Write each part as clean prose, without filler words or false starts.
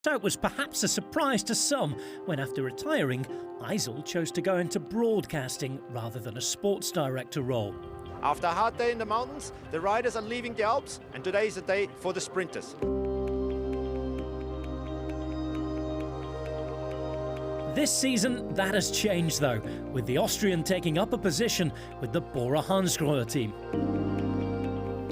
So it was perhaps a surprise to some when, after retiring, Eisel chose to go into broadcasting rather than a sports director role. After a hard day in the mountains, the riders are leaving the Alps, and today is a day for the sprinters. This season, that has changed though, with the Austrian taking up a position with the Bora Hansgrohe team.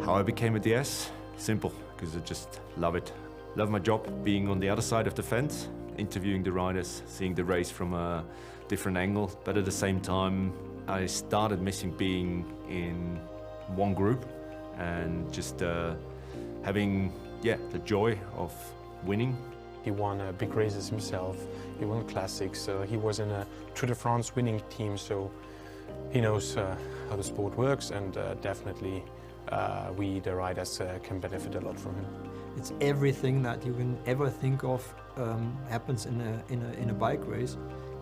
How I became a DS? Simple, because I just love it. Love my job, being on the other side of the fence, interviewing the riders, seeing the race from a different angle. But at the same time, I started missing being in one group and just having the joy of winning. He won big races himself, he won classics, he was in a Tour de France winning team, so he knows how the sport works, and definitely we, the riders, can benefit a lot from him. It's everything that you can ever think of happens in a bike race.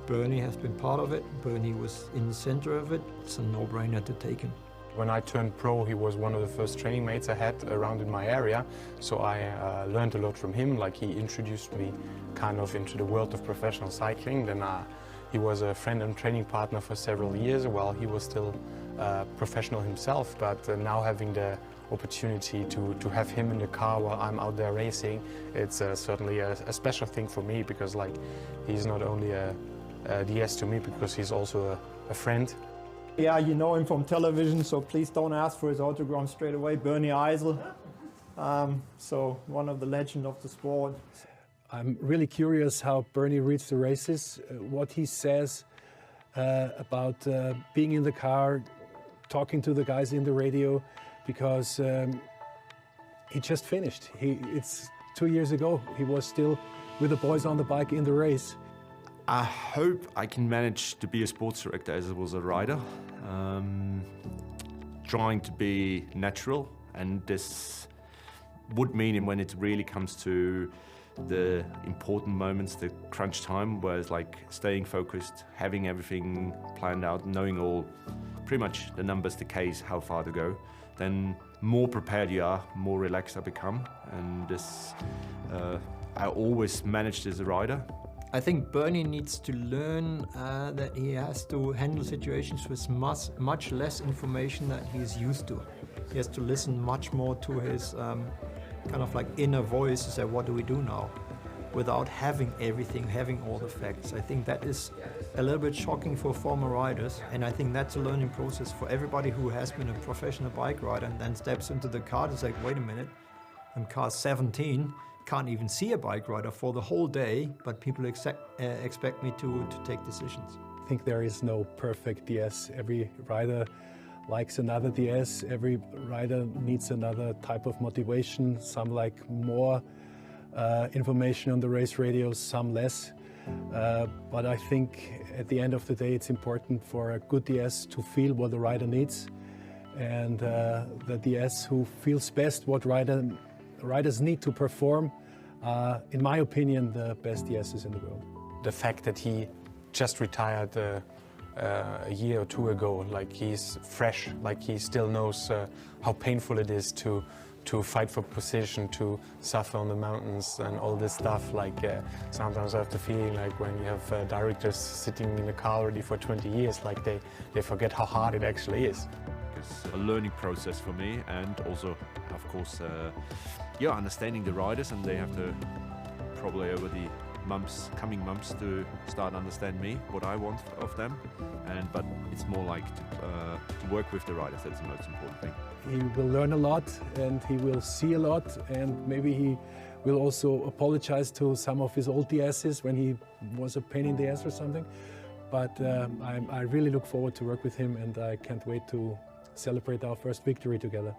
Bernie has been part of it, Bernie was in the center of it, it's a no-brainer to take him. When I turned pro, he was one of the first training mates I had around in my area, so I learned a lot from him. Like, he introduced me kind of into the world of professional cycling. Then he was a friend and training partner for several years while he was still professional himself, but now having the opportunity to have him in the car while I'm out there racing, it's certainly a special thing for me, because like, he's not only a DS to me, because he's also a friend. Yeah, you know him from television, so please don't ask for his autograph straight away. Bernhard Eisel, so one of the legends of the sport. I'm really curious how Bernie reads the races, what he says about being in the car, talking to the guys in the radio, because he just finished. It's 2 years ago, he was still with the boys on the bike in the race. I hope I can manage to be a sports director as I was a rider, trying to be natural, and this would mean when it really comes to the important moments, the crunch time, where it's like staying focused, having everything planned out, knowing all, pretty much the numbers, the Ks, how far to go, then more prepared you are, more relaxed I become, and this I always managed as a rider. I think Bernie needs to learn that he has to handle situations with much less information than he's used to. He has to listen much more to his kind of like inner voice to say, what do we do now? Without having everything, having all the facts. I think that is a little bit shocking for former riders, and I think that's a learning process for everybody who has been a professional bike rider and then steps into the car to say, wait a minute, I'm car 17, can't even see a bike rider for the whole day, but people expect me to take decisions. I think there is no perfect DS. Every rider likes another DS, every rider needs another type of motivation. Some like more information on the race radios, some less. But I think at the end of the day it's important for a good DS to feel what the rider needs, and the DS who feels best what riders need to perform, in my opinion, the best DSs in the world. The fact that he just retired a year or two ago, like he's fresh, like he still knows how painful it is to fight for position, to suffer on the mountains and all this stuff. Like sometimes I have the feeling like when you have directors sitting in the car already for 20 years, like they forget how hard it actually is. It's a learning process for me, and also, of course, understanding the riders, and they have to probably over the coming months to start understand me, what I want of them. But it's more like to work with the riders. That's the most important thing. He will learn a lot, and he will see a lot, and maybe he will also apologize to some of his old DSs when he was a pain in the ass or something. But I really look forward to work with him, and I can't wait to celebrate our first victory together.